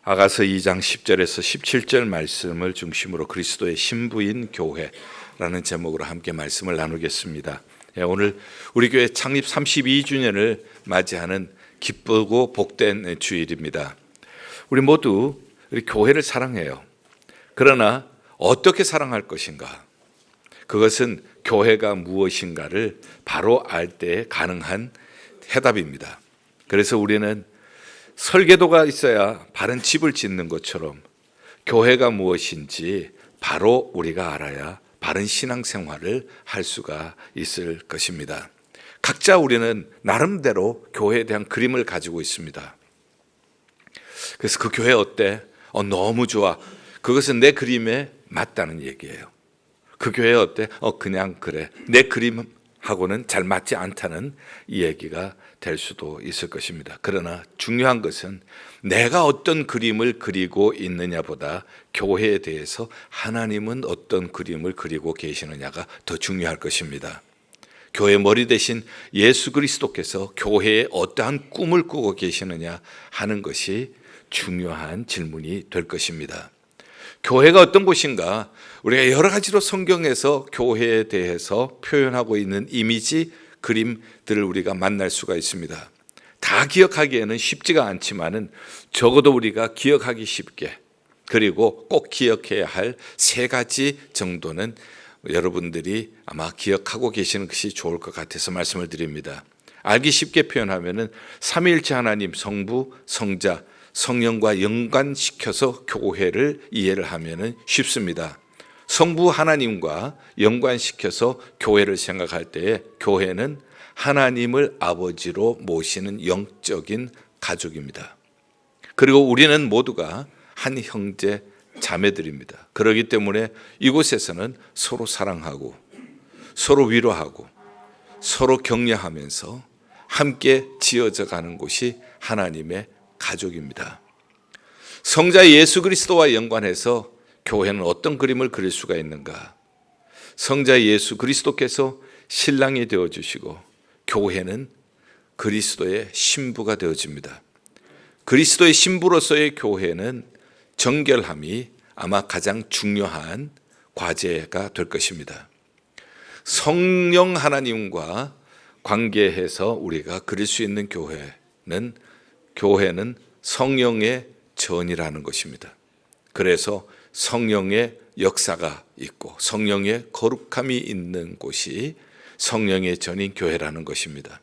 아가서 2장 10절에서 17절 말씀을 중심으로 그리스도의 신부인 교회라는 제목으로 함께 말씀을 나누겠습니다. 오늘 우리 교회 창립 32주년을 맞이하는 기쁘고 복된 주일입니다. 우리 모두 우리 교회를 사랑해요. 그러나 어떻게 사랑할 것인가? 그것은 교회가 무엇인가를 바로 알 때 가능한 해답입니다. 그래서 우리는 설계도가 있어야 바른 집을 짓는 것처럼 교회가 무엇인지 바로 우리가 알아야 바른 신앙생활을 할 수가 있을 것입니다. 각자 우리는 나름대로 교회에 대한 그림을 가지고 있습니다. 그래서 그 교회 어때? 너무 좋아. 그것은 내 그림에 맞다는 얘기예요. 그 교회 어때? 그냥 그래. 내 그림하고는 잘 맞지 않다는 이 얘기가 될 수도 있을 것입니다. 그러나 중요한 것은 내가 어떤 그림을 그리고 있느냐보다 교회에 대해서 하나님은 어떤 그림을 그리고 계시느냐가 더 중요할 것입니다. 교회 머리 대신 예수 그리스도께서 교회에 어떠한 꿈을 꾸고 계시느냐 하는 것이 중요한 질문이 될 것입니다. 교회가 어떤 곳인가? 우리가 여러 가지로 성경에서 교회에 대해서 표현하고 있는 이미지, 그림들을 우리가 만날 수가 있습니다. 다 기억하기에는 쉽지가 않지만은 적어도 우리가 기억하기 쉽게, 그리고 꼭 기억해야 할 세 가지 정도는 여러분들이 아마 기억하고 계시는 것이 좋을 것 같아서 말씀을 드립니다. 알기 쉽게 표현하면은 삼위일체 하나님, 성부, 성자, 성령과 연관시켜서 교회를 이해를 하면은 쉽습니다. 성부 하나님과 연관시켜서 교회를 생각할 때에 교회는 하나님을 아버지로 모시는 영적인 가족입니다. 그리고 우리는 모두가 한 형제 자매들입니다. 그렇기 때문에 이곳에서는 서로 사랑하고 서로 위로하고 서로 격려하면서 함께 지어져 가는 곳이 하나님의 가족입니다. 성자 예수 그리스도와 연관해서 교회는 어떤 그림을 그릴 수가 있는가? 성자 예수 그리스도께서 신랑이 되어주시고 교회는 그리스도의 신부가 되어집니다. 그리스도의 신부로서의 교회는 정결함이 아마 가장 중요한 과제가 될 것입니다. 성령 하나님과 관계해서 우리가 그릴 수 있는 교회는 성령의 전이라는 것입니다. 그래서 성령의 역사가 있고 성령의 거룩함이 있는 곳이 성령의 전인 교회라는 것입니다.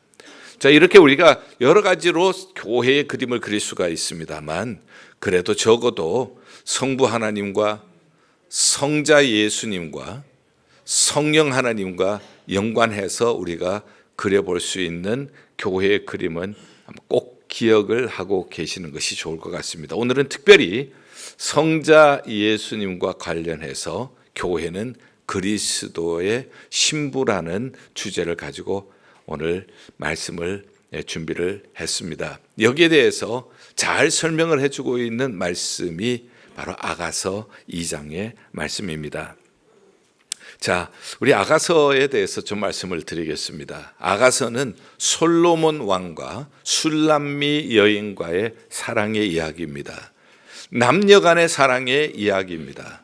자, 이렇게 우리가 여러 가지로 교회의 그림을 그릴 수가 있습니다만 그래도 적어도 성부 하나님과 성자 예수님과 성령 하나님과 연관해서 우리가 그려볼 수 있는 교회의 그림은 꼭 기억을 하고 계시는 것이 좋을 것 같습니다. 오늘은 특별히 성자 예수님과 관련해서 교회는 그리스도의 신부라는 주제를 가지고 오늘 말씀을 준비를 했습니다. 여기에 대해서 잘 설명을 해주고 있는 말씀이 바로 아가서 2장의 말씀입니다. 자, 우리 아가서에 대해서 좀 말씀을 드리겠습니다. 아가서는 솔로몬 왕과 술람미 여인과의 사랑의 이야기입니다. 남녀 간의 사랑의 이야기입니다.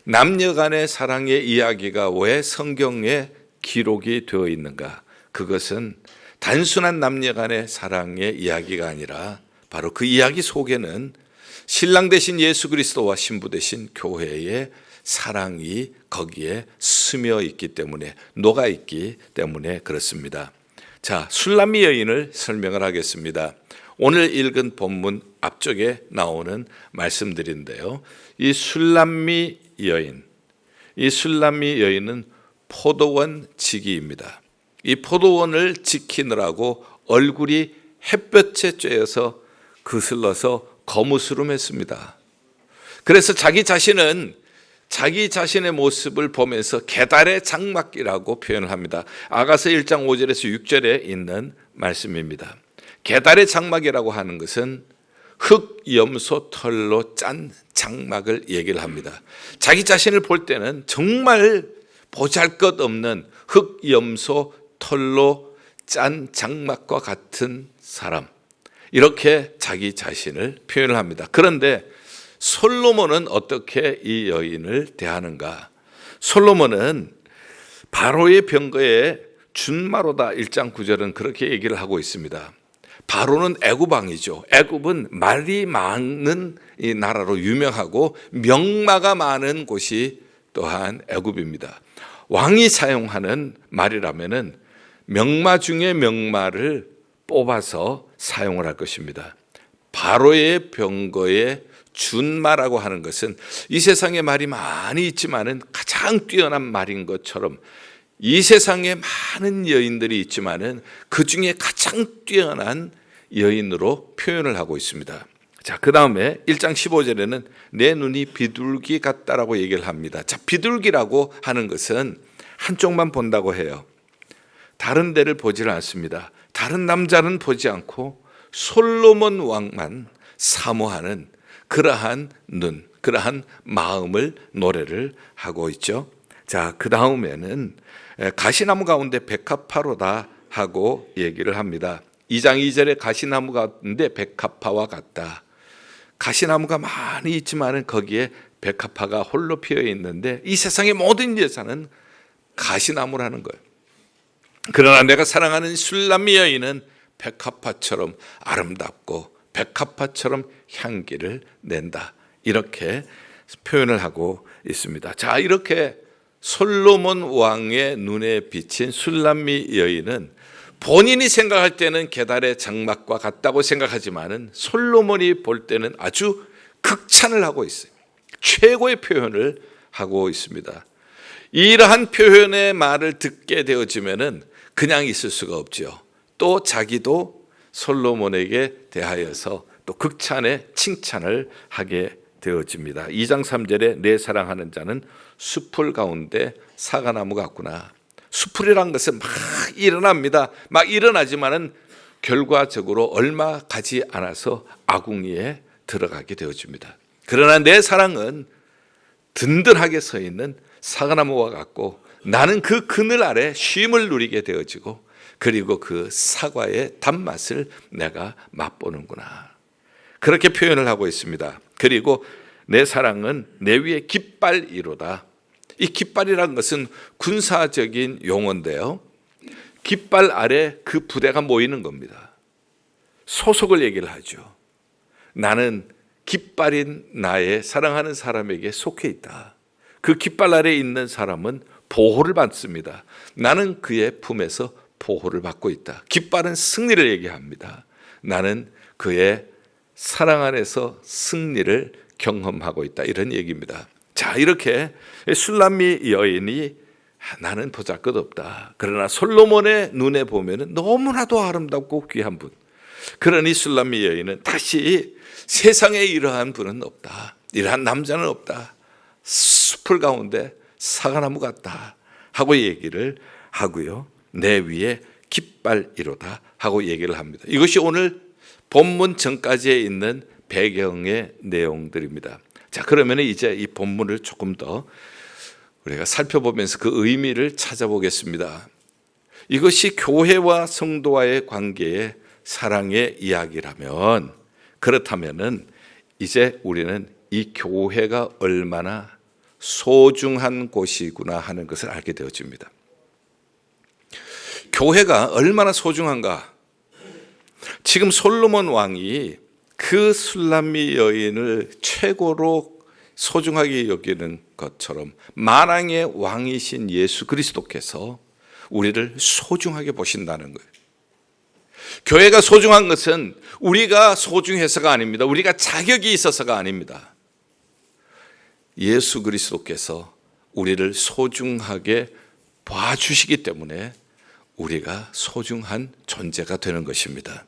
남녀 간의 사랑의 이야기가 왜 성경에 기록이 되어 있는가? 그것은 단순한 남녀 간의 사랑의 이야기가 아니라 바로 그 이야기 속에는 신랑 되신 예수 그리스도와 신부 되신 교회의 사랑이 거기에 스며 있기 때문에, 녹아 있기 때문에 그렇습니다. 자, 술람미 여인을 설명을 하겠습니다. 오늘 읽은 본문 앞쪽에 나오는 말씀들인데요. 이 술람미 여인은 포도원 지기입니다. 이 포도원을 지키느라고 얼굴이 햇볕에 쬐어서 그슬러서 거무스름했습니다. 그래서 자기 자신의 모습을 보면서 계달의 장막이라고 표현을 합니다. 아가서 1장 5절에서 6절에 있는 말씀입니다. 계달의 장막이라고 하는 것은 흑염소 털로 짠 장막을 얘기를 합니다. 자기 자신을 볼 때는 정말 보잘것없는 흑염소 털로 짠 장막과 같은 사람, 이렇게 자기 자신을 표현을 합니다. 그런데 솔로몬은 어떻게 이 여인을 대하는가? 솔로몬은 바로의 병거에 준마로다 1장 9절은 그렇게 얘기를 하고 있습니다. 바로는 애굽 왕이죠. 애굽은 말이 많은 이 나라로 유명하고 명마가 많은 곳이 또한 애굽입니다. 왕이 사용하는 말이라면은 명마 중에 명마를 뽑아서 사용을 할 것입니다. 바로의 병거에 준마라고 하는 것은 이 세상에 말이 많이 있지만은 가장 뛰어난 말인 것처럼 이 세상에 많은 여인들이 있지만은 그 중에 가장 뛰어난 여인으로 표현을 하고 있습니다. 자, 그 다음에 1장 15절에는 내 눈이 비둘기 같다라고 얘기를 합니다. 자, 비둘기라고 하는 것은 한쪽만 본다고 해요. 다른 데를 보지를 않습니다. 다른 남자는 보지 않고 솔로몬 왕만 사모하는 그러한 눈, 그러한 마음을 노래를 하고 있죠. 자, 그 다음에는 가시나무 가운데 백합화로다 하고 얘기를 합니다. 2장 2절에 가시나무 가운데 백합화와 같다. 가시나무가 많이 있지만 거기에 백합화가 홀로 피어 있는데 이 세상의 모든 여자는 가시나무라는 거예요. 그러나 내가 사랑하는 술람미 여인은 백합화처럼 아름답고 백합화처럼 향기를 낸다. 이렇게 표현을 하고 있습니다. 자, 이렇게 솔로몬 왕의 눈에 비친 술람미 여인은 본인이 생각할 때는 계달의 장막과 같다고 생각하지만은 솔로몬이 볼 때는 아주 극찬을 하고 있어요. 최고의 표현을 하고 있습니다. 이러한 표현의 말을 듣게 되어지면은 그냥 있을 수가 없죠. 또 자기도 솔로몬에게 대하여서 또 극찬의 칭찬을 하게 되어집니다. 2장 3절에 내 사랑하는 자는 수풀 가운데 사과나무 같구나. 수풀이란 것은 막 일어납니다. 막 일어나지만은 결과적으로 얼마 가지 않아서 아궁이에 들어가게 되어집니다. 그러나 내 사랑은 든든하게 서 있는 사과나무와 같고 나는 그 그늘 아래 쉼을 누리게 되어지고 그리고 그 사과의 단맛을 내가 맛보는구나. 그렇게 표현을 하고 있습니다. 그리고 내 사랑은 내 위에 깃발이로다. 이 깃발이라는 것은 군사적인 용어인데요. 깃발 아래 그 부대가 모이는 겁니다. 소속을 얘기를 하죠. 나는 깃발인 나의 사랑하는 사람에게 속해 있다. 그 깃발 아래 있는 사람은 보호를 받습니다. 나는 그의 품에서 보호를 받고 있다. 깃발은 승리를 얘기합니다. 나는 그의 사랑 안에서 승리를 경험하고 있다. 이런 얘기입니다. 자, 이렇게 술람미 여인이 나는 보잘것없다. 그러나 솔로몬의 눈에 보면 너무나도 아름답고 귀한 분. 그러니 술람미 여인은 다시 세상에 이러한 분은 없다. 이러한 남자는 없다. 숲을 가운데 사과나무 같다 하고 얘기를 하고요. 내 위에 깃발이로다 하고 얘기를 합니다. 이것이 오늘 본문 전까지에 있는 배경의 내용들입니다. 자, 그러면 이제 이 본문을 조금 더 우리가 살펴보면서 그 의미를 찾아보겠습니다. 이것이 교회와 성도와의 관계의 사랑의 이야기라면 그렇다면은 이제 우리는 이 교회가 얼마나 소중한 곳이구나 하는 것을 알게 되어집니다. 교회가 얼마나 소중한가? 지금 솔로몬 왕이 그 술람미 여인을 최고로 소중하게 여기는 것처럼 만왕의 왕이신 예수 그리스도께서 우리를 소중하게 보신다는 거예요. 교회가 소중한 것은 우리가 소중해서가 아닙니다. 우리가 자격이 있어서가 아닙니다. 예수 그리스도께서 우리를 소중하게 봐주시기 때문에 우리가 소중한 존재가 되는 것입니다.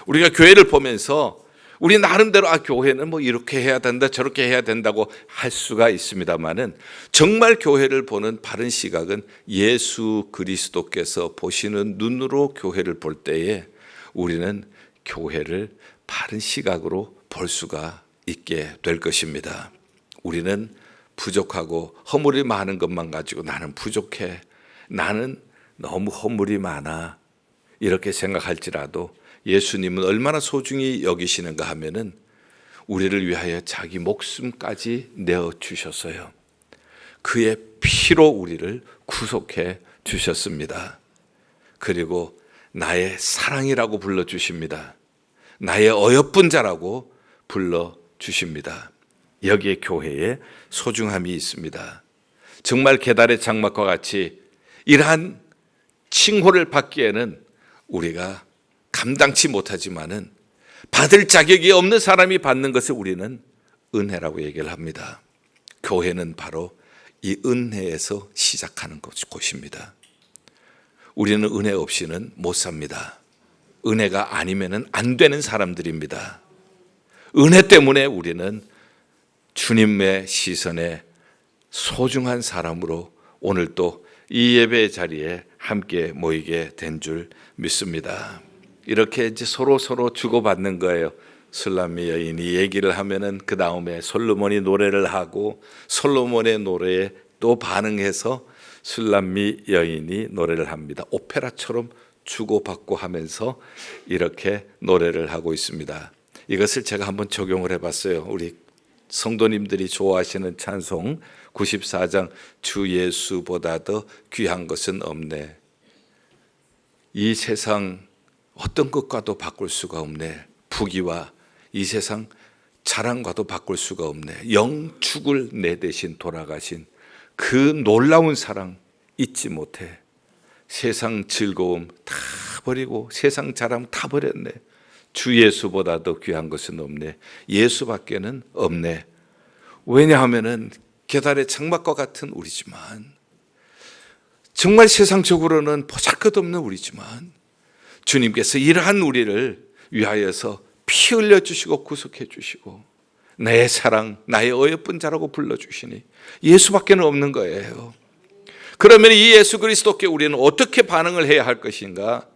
우리가 교회를 보면서 우리 나름대로 교회는 뭐 이렇게 해야 된다 저렇게 해야 된다고 할 수가 있습니다만은 정말 교회를 보는 바른 시각은 예수 그리스도께서 보시는 눈으로 교회를 볼 때에 우리는 교회를 바른 시각으로 볼 수가 있게 될 것입니다. 우리는 부족하고 허물이 많은 것만 가지고 나는 부족해, 나는 너무 허물이 많아 이렇게 생각할지라도 예수님은 얼마나 소중히 여기시는가 하면은 우리를 위하여 자기 목숨까지 내어주셨어요. 그의 피로 우리를 구속해 주셨습니다. 그리고 나의 사랑이라고 불러주십니다. 나의 어여쁜 자라고 불러주십니다. 여기에 교회의 소중함이 있습니다. 정말 계달의 장막과 같이 이러한 칭호를 받기에는 우리가 감당치 못하지만은 받을 자격이 없는 사람이 받는 것을 우리는 은혜라고 얘기를 합니다. 교회는 바로 이 은혜에서 시작하는 곳입니다. 우리는 은혜 없이는 못 삽니다. 은혜가 아니면은 안 되는 사람들입니다. 은혜 때문에 우리는 주님의 시선에 소중한 사람으로 오늘 또 이 예배 자리에 함께 모이게 된 줄 믿습니다. 이렇게 이제 서로 주고받는 거예요. 술람미 여인이 얘기를 하면은 그 다음에 솔로몬이 노래를 하고 솔로몬의 노래에 또 반응해서 술람미 여인이 노래를 합니다. 오페라처럼 주고받고 하면서 이렇게 노래를 하고 있습니다. 이것을 제가 한번 적용을 해봤어요. 우리 성도님들이 좋아하시는 찬송 94장 주 예수보다 더 귀한 것은 없네. 이 세상 어떤 것과도 바꿀 수가 없네. 부귀와 이 세상 자랑과도 바꿀 수가 없네. 영축을 내 대신 돌아가신 그 놀라운 사랑 잊지 못해. 세상 즐거움 다 버리고 세상 자랑 다 버렸네. 주 예수보다 더 귀한 것은 없네. 예수밖에는 없네. 왜냐하면은 계달의 장막과 같은 우리지만 정말 세상적으로는 보잘것없는 우리지만 주님께서 이러한 우리를 위하여서 피 흘려주시고 구속해 주시고 나의 사랑, 나의 어여쁜 자라고 불러주시니 예수밖에는 없는 거예요. 그러면 이 예수 그리스도께 우리는 어떻게 반응을 해야 할 것인가?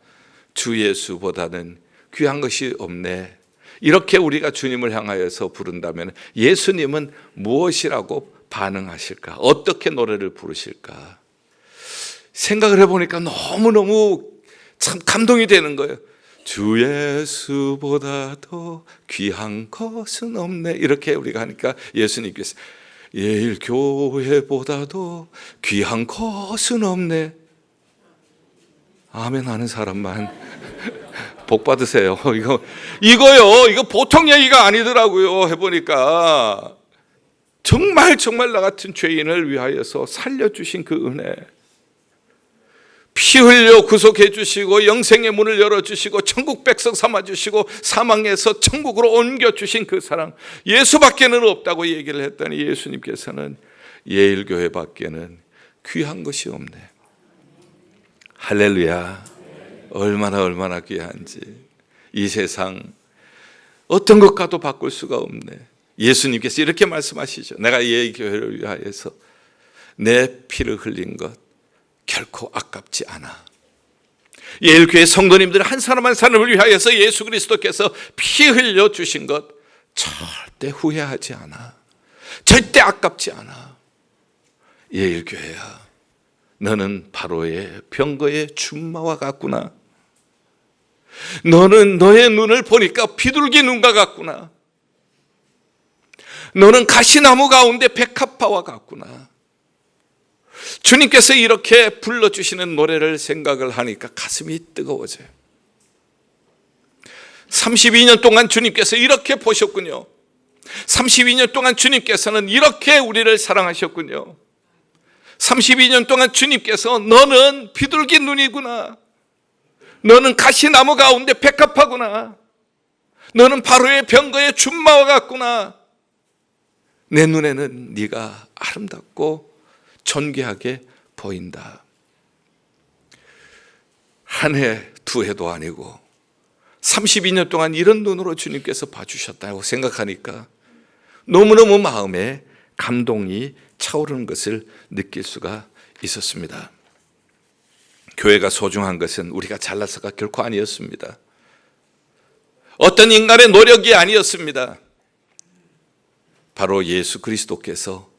주 예수보다는 귀한 것이 없네. 이렇게 우리가 주님을 향하여서 부른다면 예수님은 무엇이라고 반응하실까? 어떻게 노래를 부르실까? 생각을 해보니까 너무너무 참 감동이 되는 거예요. 주 예수보다 더 귀한 것은 없네. 이렇게 우리가 하니까 예수님께서 예일교회보다도 귀한 것은 없네. 아멘 하는 사람만 복 받으세요. 이거 보통 얘기가 아니더라고요. 해보니까 정말 나 같은 죄인을 위하여서 살려주신 그 은혜, 피 흘려 구속해 주시고 영생의 문을 열어주시고 천국 백성 삼아주시고 사망에서 천국으로 옮겨주신 그 사랑, 예수밖에는 없다고 얘기를 했더니 예수님께서는 예일교회 밖에는 귀한 것이 없네. 할렐루야. 얼마나 귀한지. 이 세상 어떤 것과도 바꿀 수가 없네. 예수님께서 이렇게 말씀하시죠. 내가 예일교회를 위하여서 내 피를 흘린 것 결코 아깝지 않아. 예일교회 성도님들 한 사람 한 사람을 위하여서 예수 그리스도께서 피 흘려 주신 것 절대 후회하지 않아. 절대 아깝지 않아. 예일교회야, 너는 바로의 병거의 준마와 같구나. 너는 너의 눈을 보니까 비둘기 눈과 같구나. 너는 가시나무 가운데 백합화와 같구나. 주님께서 이렇게 불러주시는 노래를 생각을 하니까 가슴이 뜨거워져요. 32년 동안 주님께서 이렇게 보셨군요. 32년 동안 주님께서는 이렇게 우리를 사랑하셨군요. 32년 동안 주님께서 너는 비둘기 눈이구나. 너는 가시나무 가운데 백합화구나. 너는 바로의 병거의 준마와 같구나. 내 눈에는 네가 아름답고 존귀하게 보인다. 한 해, 두 해도 아니고 32년 동안 이런 눈으로 주님께서 봐주셨다고 생각하니까 너무너무 마음에 감동이 차오르는 것을 느낄 수가 있었습니다. 교회가 소중한 것은 우리가 잘나서가 결코 아니었습니다. 어떤 인간의 노력이 아니었습니다. 바로 예수 그리스도께서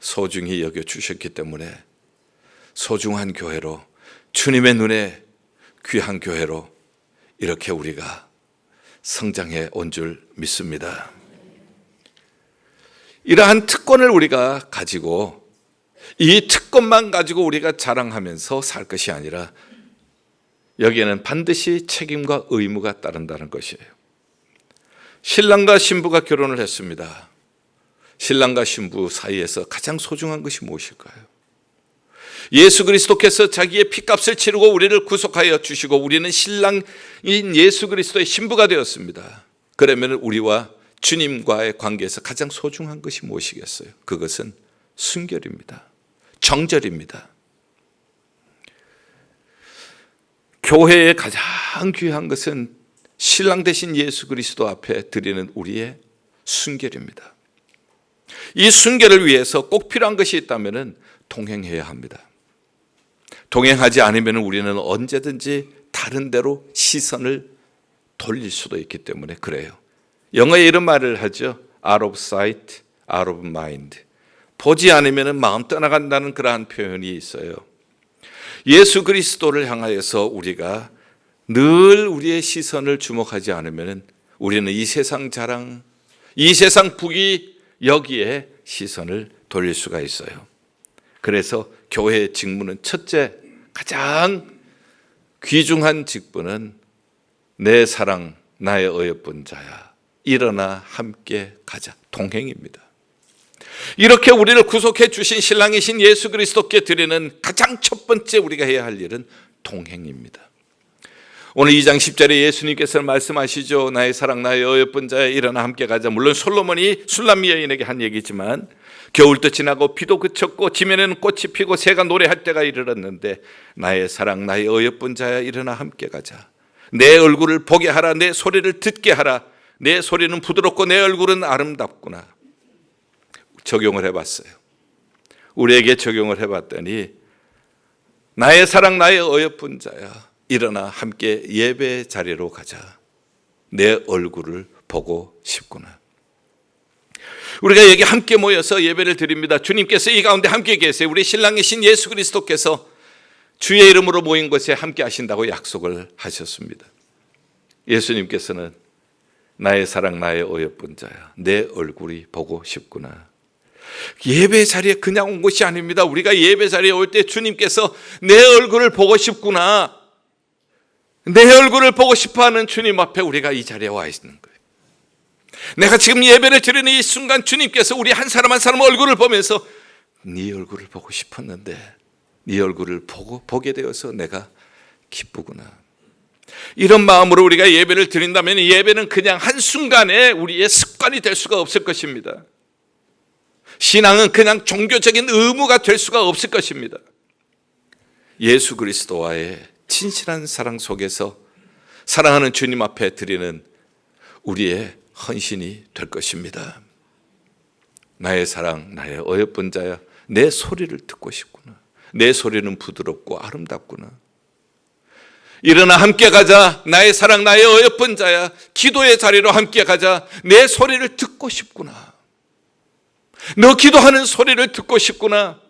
소중히 여겨주셨기 때문에 소중한 교회로, 주님의 눈에 귀한 교회로 이렇게 우리가 성장해 온 줄 믿습니다. 이러한 특권을 우리가 가지고 이 특권만 가지고 우리가 자랑하면서 살 것이 아니라 여기에는 반드시 책임과 의무가 따른다는 것이에요. 신랑과 신부가 결혼을 했습니다. 신랑과 신부 사이에서 가장 소중한 것이 무엇일까요? 예수 그리스도께서 자기의 피값을 치르고 우리를 구속하여 주시고 우리는 신랑인 예수 그리스도의 신부가 되었습니다. 그러면 우리와 주님과의 관계에서 가장 소중한 것이 무엇이겠어요? 그것은 순결입니다. 정절입니다. 교회의 가장 귀한 것은 신랑 되신 예수 그리스도 앞에 드리는 우리의 순결입니다. 이 순결을 위해서 꼭 필요한 것이 있다면 동행해야 합니다. 동행하지 않으면 우리는 언제든지 다른 데로 시선을 돌릴 수도 있기 때문에 그래요. 영어에 이런 말을 하죠. Out of sight, out of mind. 보지 않으면 마음 떠나간다는 그러한 표현이 있어요. 예수 그리스도를 향하여서 우리가 늘 우리의 시선을 주목하지 않으면 우리는 이 세상 자랑, 이 세상 부귀 여기에 시선을 돌릴 수가 있어요. 그래서 교회의 직무는 첫째, 가장 귀중한 직분은 내 사랑, 나의 어여쁜 자야, 일어나 함께 가자, 동행입니다. 이렇게 우리를 구속해 주신 신랑이신 예수 그리스도께 드리는 가장 첫 번째 우리가 해야 할 일은 동행입니다. 오늘 2장 10절에 예수님께서 말씀하시죠. 나의 사랑, 나의 어여쁜 자야, 일어나 함께 가자. 물론 솔로몬이 술람 여인에게 한 얘기지만 겨울도 지나고 비도 그쳤고 지면에는 꽃이 피고 새가 노래할 때가 이르렀는데 나의 사랑, 나의 어여쁜 자야, 일어나 함께 가자. 내 얼굴을 보게 하라. 내 소리를 듣게 하라. 내 소리는 부드럽고 내 얼굴은 아름답구나. 적용을 해봤어요. 우리에게 적용을 해봤더니 나의 사랑, 나의 어여쁜 자야, 일어나 함께 예배 자리로 가자. 내 얼굴을 보고 싶구나. 우리가 여기 함께 모여서 예배를 드립니다. 주님께서 이 가운데 함께 계세요. 우리 신랑이신 예수 그리스도께서 주의 이름으로 모인 곳에 함께 하신다고 약속을 하셨습니다. 예수님께서는 나의 사랑, 나의 어여쁜 자야, 내 얼굴이 보고 싶구나. 예배 자리에 그냥 온 것이 아닙니다. 우리가 예배 자리에 올 때 주님께서 내 얼굴을 보고 싶구나, 내 얼굴을 보고 싶어하는 주님 앞에 우리가 이 자리에 와 있는 거예요. 내가 지금 예배를 드리는 이 순간 주님께서 우리 한 사람 한 사람 얼굴을 보면서 네 얼굴을 보고 싶었는데 네 얼굴을 보게 되어서 내가 기쁘구나. 이런 마음으로 우리가 예배를 드린다면 예배는 그냥 한순간에 우리의 습관이 될 수가 없을 것입니다. 신앙은 그냥 종교적인 의무가 될 수가 없을 것입니다. 예수 그리스도와의 진실한 사랑 속에서 사랑하는 주님 앞에 드리는 우리의 헌신이 될 것입니다. 나의 사랑, 나의 어여쁜 자야, 내 소리를 듣고 싶구나. 내 소리는 부드럽고 아름답구나. 일어나 함께 가자. 나의 사랑, 나의 어여쁜 자야, 기도의 자리로 함께 가자. 내 소리를 듣고 싶구나. 너 기도하는 소리를 듣고 싶구나.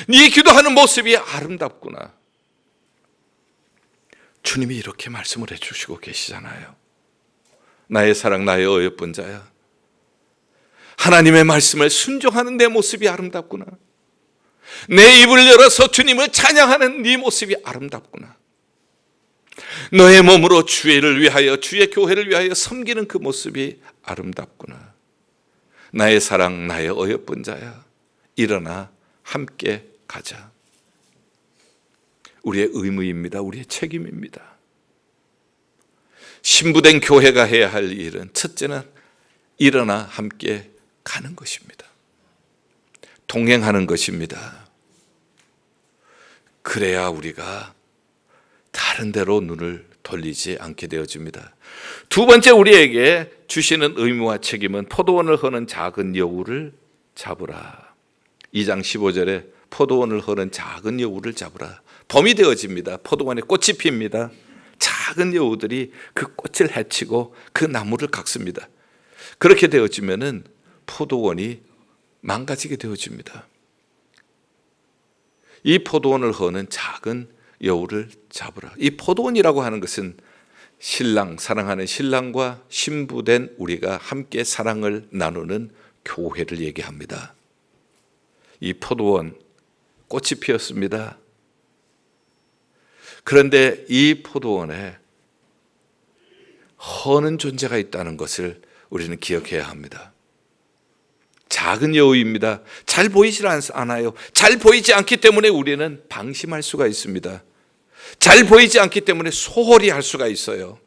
네 기도하는 모습이 아름답구나. 주님이 이렇게 말씀을 해주시고 계시잖아요. 나의 사랑, 나의 어여쁜 자야, 하나님의 말씀을 순종하는 내 모습이 아름답구나. 내 입을 열어서 주님을 찬양하는 네 모습이 아름답구나. 너의 몸으로 주를 위하여, 주의 교회를 위하여 섬기는 그 모습이 아름답구나. 나의 사랑, 나의 어여쁜 자야, 일어나 함께 가자. 우리의 의무입니다. 우리의 책임입니다. 신부된 교회가 해야 할 일은 첫째는 일어나 함께 가는 것입니다. 동행하는 것입니다. 그래야 우리가 다른 데로 눈을 돌리지 않게 되어집니다. 두 번째 우리에게 주시는 의무와 책임은 포도원을 허는 작은 여우를 잡으라. 2장 15절에 포도원을 허는 작은 여우를 잡으라. 봄이 되어집니다. 포도원에 꽃이 핍니다. 작은 여우들이 그 꽃을 해치고 그 나무를 깎습니다. 그렇게 되어지면은 포도원이 망가지게 되어집니다. 이 포도원을 허는 작은 여우를 잡으라. 이 포도원이라고 하는 것은 사랑하는 신랑과 신부된 우리가 함께 사랑을 나누는 교회를 얘기합니다. 이 포도원 꽃이 피었습니다. 그런데 이 포도원에 허는 존재가 있다는 것을 우리는 기억해야 합니다. 작은 여우입니다. 잘 보이질 않아요. 잘 보이지 않기 때문에 우리는 방심할 수가 있습니다. 잘 보이지 않기 때문에 소홀히 할 수가 있어요.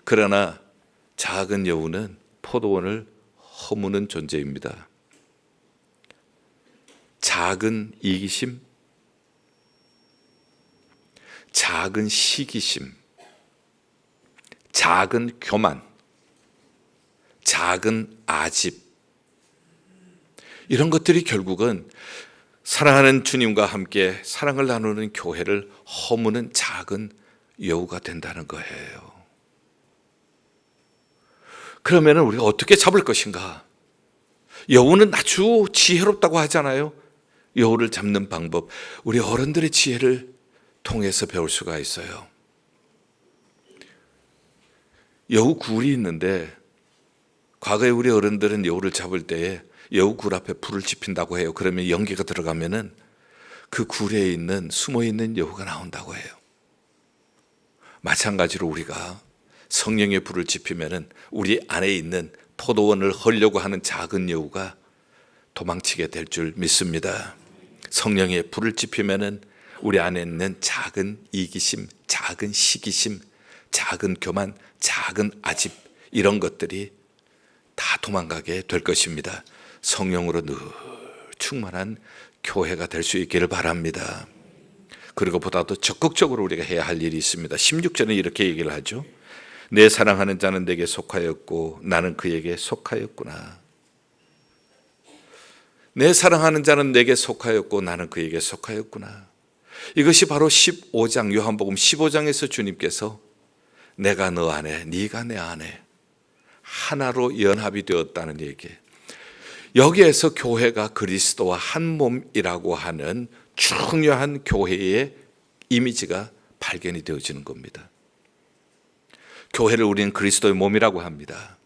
그러나 작은 여우는 포도원을 허무는 존재입니다. 작은 이기심, 작은 시기심, 작은 교만, 작은 아집, 이런 것들이 결국은 사랑하는 주님과 함께 사랑을 나누는 교회를 허무는 작은 여우가 된다는 거예요. 그러면 우리가 어떻게 잡을 것인가? 여우는 아주 지혜롭다고 하잖아요. 여우를 잡는 방법, 우리 어른들의 지혜를 통해서 배울 수가 있어요. 여우 굴이 있는데 과거에 우리 어른들은 여우를 잡을 때에 여우 굴 앞에 불을 지핀다고 해요. 그러면 연기가 들어가면은 그 굴에 있는 숨어 있는 여우가 나온다고 해요. 마찬가지로 우리가 성령의 불을 지피면은 우리 안에 있는 포도원을 헐려고 하는 작은 여우가 도망치게 될 줄 믿습니다. 성령의 불을 지피면은 우리 안에 있는 작은 이기심, 작은 시기심, 작은 교만, 작은 아집, 이런 것들이 다 도망가게 될 것입니다. 성령으로 늘 충만한 교회가 될 수 있기를 바랍니다. 그리고 보다도 적극적으로 우리가 해야 할 일이 있습니다. 16절에 이렇게 얘기를 하죠. 내 사랑하는 자는 내게 속하였고 나는 그에게 속하였구나. 내 사랑하는 자는 내게 속하였고 나는 그에게 속하였구나. 이것이 바로 15장, 요한복음 15장에서 주님께서 내가 너 안에, 네가 내 안에 하나로 연합이 되었다는 얘기. 여기에서 교회가 그리스도와 한 몸이라고 하는 중요한 교회의 이미지가 발견이 되어지는 겁니다. 교회를 우리는 그리스도의 몸이라고 합니다.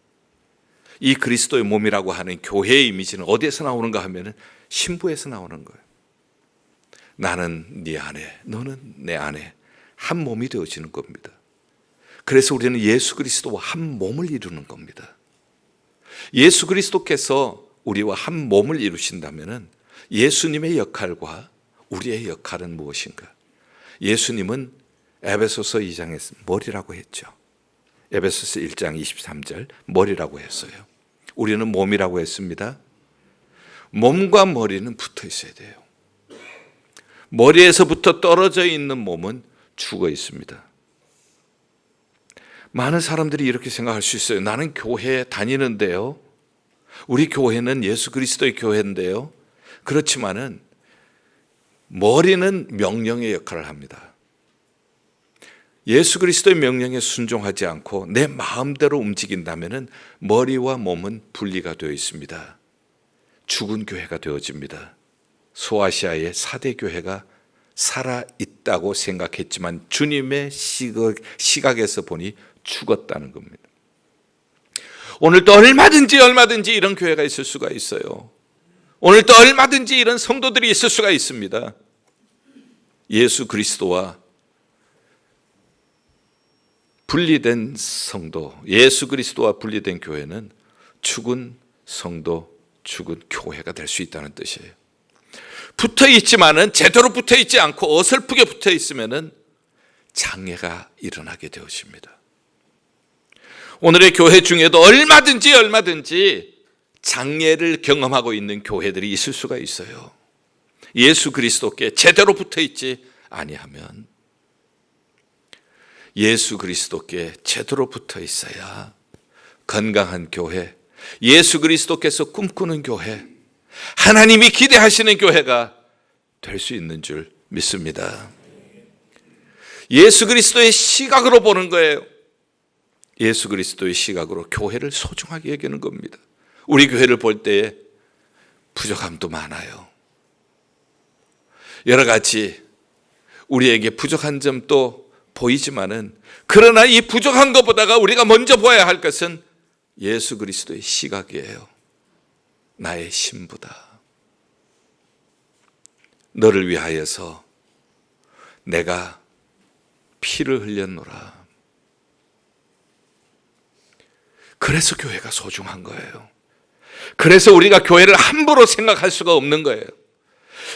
이 그리스도의 몸이라고 하는 교회의 이미지는 어디에서 나오는가 하면은 신부에서 나오는 거예요. 나는 네 안에, 너는 내 안에 한 몸이 되어지는 겁니다. 그래서 우리는 예수 그리스도와 한 몸을 이루는 겁니다. 예수 그리스도께서 우리와 한 몸을 이루신다면은 예수님의 역할과 우리의 역할은 무엇인가? 예수님은 에베소서 2장에서 머리라고 했죠. 에베소서 1장 23절 머리라고 했어요. 우리는 몸이라고 했습니다. 몸과 머리는 붙어 있어야 돼요. 머리에서부터 떨어져 있는 몸은 죽어 있습니다. 많은 사람들이 이렇게 생각할 수 있어요. 나는 교회에 다니는데요. 우리 교회는 예수 그리스도의 교회인데요. 그렇지만은 머리는 명령의 역할을 합니다. 예수 그리스도의 명령에 순종하지 않고 내 마음대로 움직인다면은 머리와 몸은 분리가 되어 있습니다. 죽은 교회가 되어집니다. 소아시아의 4대 교회가 살아있다고 생각했지만 주님의 시각에서 보니 죽었다는 겁니다. 오늘도 얼마든지 이런 교회가 있을 수가 있어요. 오늘도 얼마든지 이런 성도들이 있을 수가 있습니다. 예수 그리스도와 분리된 성도, 예수 그리스도와 분리된 교회는 죽은 성도, 죽은 교회가 될 수 있다는 뜻이에요. 붙어 있지만은 제대로 붙어 있지 않고 어설프게 붙어 있으면은 장애가 일어나게 되어집니다. 오늘의 교회 중에도 얼마든지 장애를 경험하고 있는 교회들이 있을 수가 있어요. 예수 그리스도께 제대로 붙어 있지 아니하면 예수 그리스도께 제대로 붙어 있어야 건강한 교회, 예수 그리스도께서 꿈꾸는 교회, 하나님이 기대하시는 교회가 될 수 있는 줄 믿습니다. 예수 그리스도의 시각으로 보는 거예요. 예수 그리스도의 시각으로 교회를 소중하게 여기는 겁니다. 우리 교회를 볼 때에 부족함도 많아요. 여러 가지 우리에게 부족한 점도 보이지만은, 그러나 이 부족한 것보다가 우리가 먼저 보아야 할 것은 예수 그리스도의 시각이에요. 나의 신부다. 너를 위하여서 내가 피를 흘렸노라. 그래서 교회가 소중한 거예요. 그래서 우리가 교회를 함부로 생각할 수가 없는 거예요.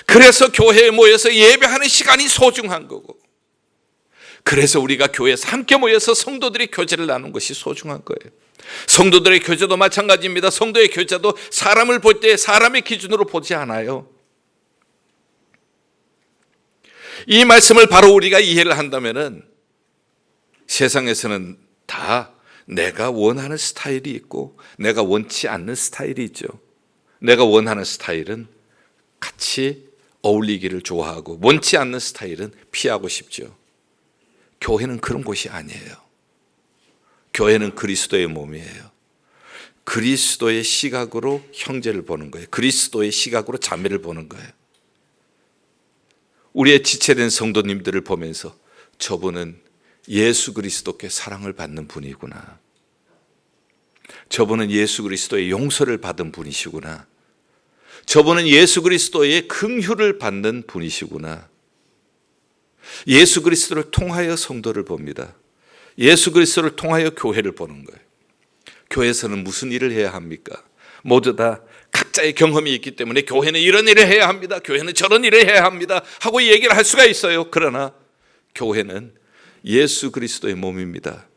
그래서 교회에 모여서 예배하는 시간이 소중한 거고, 그래서 우리가 교회에서 함께 모여서 성도들이 교제를 나누는 것이 소중한 거예요. 성도들의 교제도 마찬가지입니다. 성도의 교제도 사람을 볼 때 사람의 기준으로 보지 않아요. 이 말씀을 바로 우리가 이해를 한다면은, 세상에서는 다 내가 원하는 스타일이 있고 내가 원치 않는 스타일이 있죠. 내가 원하는 스타일은 같이 어울리기를 좋아하고, 원치 않는 스타일은 피하고 싶죠. 교회는 그런 곳이 아니에요. 교회는 그리스도의 몸이에요. 그리스도의 시각으로 형제를 보는 거예요. 그리스도의 시각으로 자매를 보는 거예요. 우리의 지체된 성도님들을 보면서 저분은 예수 그리스도께 사랑을 받는 분이구나. 저분은 예수 그리스도의 용서를 받은 분이시구나. 저분은 예수 그리스도의 긍휼을 받는 분이시구나. 예수 그리스도를 통하여 성도를 봅니다. 예수 그리스도를 통하여 교회를 보는 거예요. 교회에서는 무슨 일을 해야 합니까? 모두 다 각자의 경험이 있기 때문에 교회는 이런 일을 해야 합니다, 교회는 저런 일을 해야 합니다 하고 얘기를 할 수가 있어요. 그러나 교회는 예수 그리스도의 몸입니다.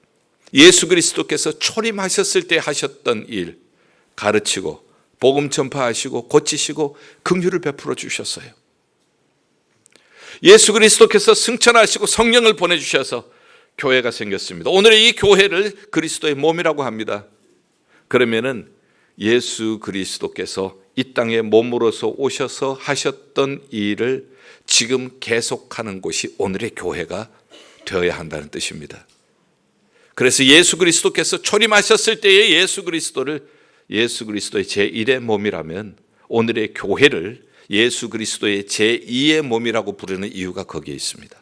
예수 그리스도께서 초림하셨을 때 하셨던 일, 가르치고 복음 전파하시고 고치시고 긍휼을 베풀어 주셨어요. 예수 그리스도께서 승천하시고 성령을 보내주셔서 교회가 생겼습니다. 오늘의 이 교회를 그리스도의 몸이라고 합니다. 그러면은 예수 그리스도께서 이 땅에 몸으로서 오셔서 하셨던 일을 지금 계속하는 곳이 오늘의 교회가 되어야 한다는 뜻입니다. 그래서 예수 그리스도께서 초림하셨을 때의 예수 그리스도를 예수 그리스도의 제1의 몸이라면, 오늘의 교회를 예수 그리스도의 제2의 몸이라고 부르는 이유가 거기에 있습니다.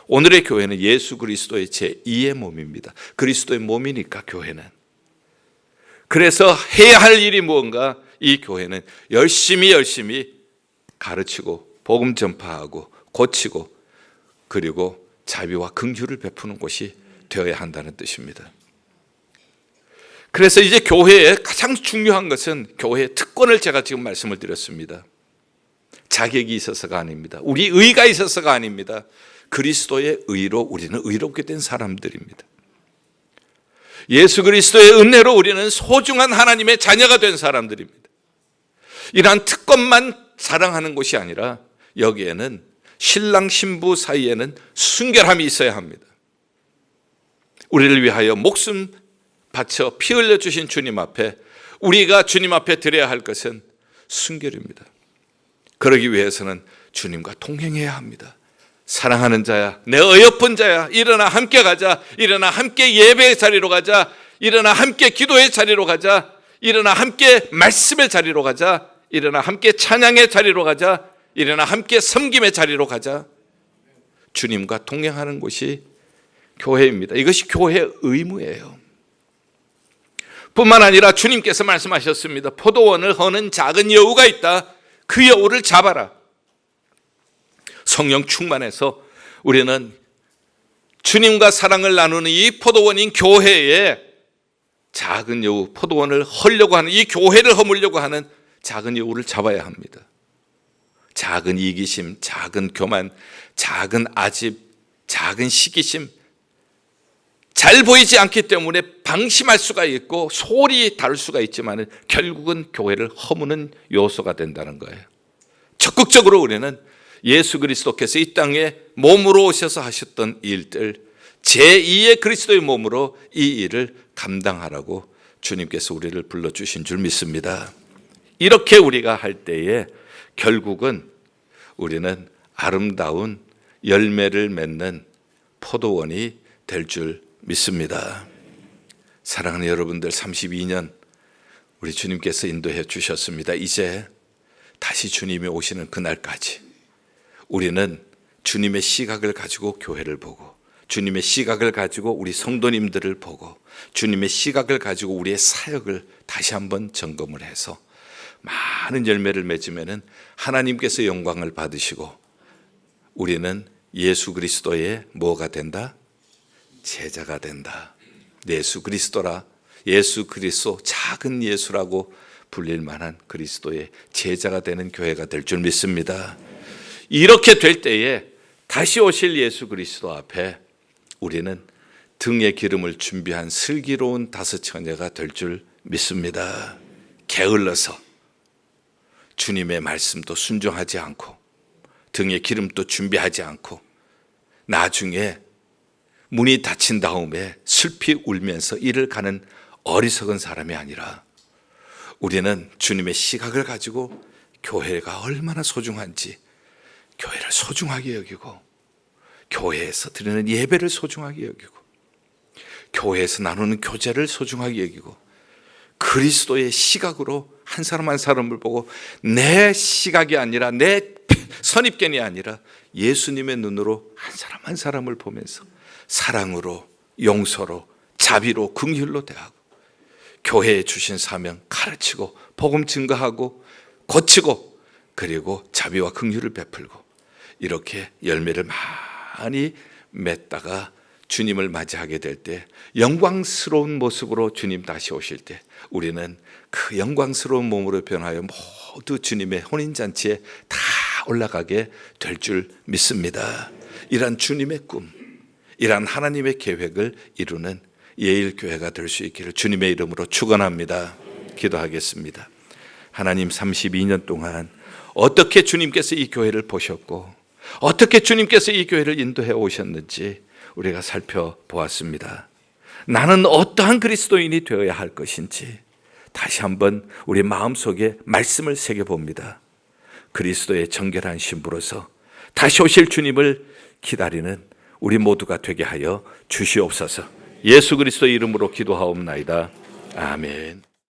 오늘의 교회는 예수 그리스도의 제2의 몸입니다. 그리스도의 몸이니까 교회는. 그래서 해야 할 일이 무언가, 이 교회는 열심히 가르치고 복음 전파하고 고치고 그리고 자비와 긍휼을 베푸는 곳이 되어야 한다는 뜻입니다. 그래서 이제 교회의 가장 중요한 것은, 교회의 특권을 제가 지금 말씀을 드렸습니다. 자격이 있어서가 아닙니다. 우리 의가 있어서가 아닙니다. 그리스도의 의로 우리는 의롭게 된 사람들입니다. 예수 그리스도의 은혜로 우리는 소중한 하나님의 자녀가 된 사람들입니다. 이러한 특권만 자랑하는 것이 아니라 여기에는 신랑 신부 사이에는 순결함이 있어야 합니다. 우리를 위하여 목숨 바쳐 피 흘려 주신 주님 앞에 우리가 주님 앞에 드려야 할 것은 순결입니다. 그러기 위해서는 주님과 동행해야 합니다. 사랑하는 자야, 내 어여쁜 자야, 일어나 함께 가자. 일어나 함께 예배의 자리로 가자. 일어나 함께 기도의 자리로 가자. 일어나 함께 말씀의 자리로 가자. 일어나 함께 찬양의 자리로 가자. 일어나 함께 섬김의 자리로 가자. 주님과 동행하는 곳이 교회입니다. 이것이 교회의 의무예요. 뿐만 아니라 주님께서 말씀하셨습니다. 포도원을 허는 작은 여우가 있다. 그 여우를 잡아라. 성령 충만해서 우리는 주님과 사랑을 나누는 이 포도원인 교회에 작은 여우, 포도원을 헐려고 하는, 이 교회를 허물려고 하는 작은 여우를 잡아야 합니다. 작은 이기심, 작은 교만, 작은 아집, 작은 시기심, 잘 보이지 않기 때문에 방심할 수가 있고 소홀히 다룰 수가 있지만 결국은 교회를 허무는 요소가 된다는 거예요. 적극적으로 우리는 예수 그리스도께서 이 땅에 몸으로 오셔서 하셨던 일들, 제2의 그리스도의 몸으로 이 일을 감당하라고 주님께서 우리를 불러주신 줄 믿습니다. 이렇게 우리가 할 때에 결국은 우리는 아름다운 열매를 맺는 포도원이 될 줄 믿습니다. 사랑하는 여러분들, 32년 우리 주님께서 인도해 주셨습니다. 이제 다시 주님이 오시는 그날까지 우리는 주님의 시각을 가지고 교회를 보고 주님의 시각을 가지고 우리 성도님들을 보고 주님의 시각을 가지고 우리의 사역을 다시 한번 점검을 해서 많은 열매를 맺으면 하나님께서 영광을 받으시고 우리는 예수 그리스도의 뭐가 된다? 제자가 된다. 예수 그리스도라, 예수 그리스도, 작은 예수라고 불릴 만한 그리스도의 제자가 되는 교회가 될 줄 믿습니다. 이렇게 될 때에 다시 오실 예수 그리스도 앞에 우리는 등에 기름을 준비한 슬기로운 다섯 처녀가 될 줄 믿습니다. 게을러서 주님의 말씀도 순종하지 않고 등에 기름도 준비하지 않고 나중에 문이 닫힌 다음에 슬피 울면서 이를 가는 어리석은 사람이 아니라 우리는 주님의 시각을 가지고 교회가 얼마나 소중한지 교회를 소중하게 여기고 교회에서 드리는 예배를 소중하게 여기고 교회에서 나누는 교제를 소중하게 여기고 그리스도의 시각으로 한 사람 한 사람을 보고 내 시각이 아니라 내 선입견이 아니라 예수님의 눈으로 한 사람 한 사람을 보면서 사랑으로 용서로 자비로 긍휼로 대하고 교회에 주신 사명 가르치고 복음 증거하고 고치고 그리고 자비와 긍휼을 베풀고 이렇게 열매를 많이 맺다가 주님을 맞이하게 될 때 영광스러운 모습으로 주님 다시 오실 때 우리는 그 영광스러운 몸으로 변하여 모두 주님의 혼인잔치에 다 올라가게 될 줄 믿습니다. 이러한 주님의 꿈, 이러한 하나님의 계획을 이루는 예일교회가 될 수 있기를 주님의 이름으로 축원합니다. 기도하겠습니다. 하나님, 32년 동안 어떻게 주님께서 이 교회를 보셨고 어떻게 주님께서 이 교회를 인도해 오셨는지 우리가 살펴보았습니다. 나는 어떠한 그리스도인이 되어야 할 것인지 다시 한번 우리 마음속에 말씀을 새겨봅니다. 그리스도의 정결한 신부로서 다시 오실 주님을 기다리는 우리 모두가 되게 하여 주시옵소서. 예수 그리스도의 이름으로 기도하옵나이다. 아멘.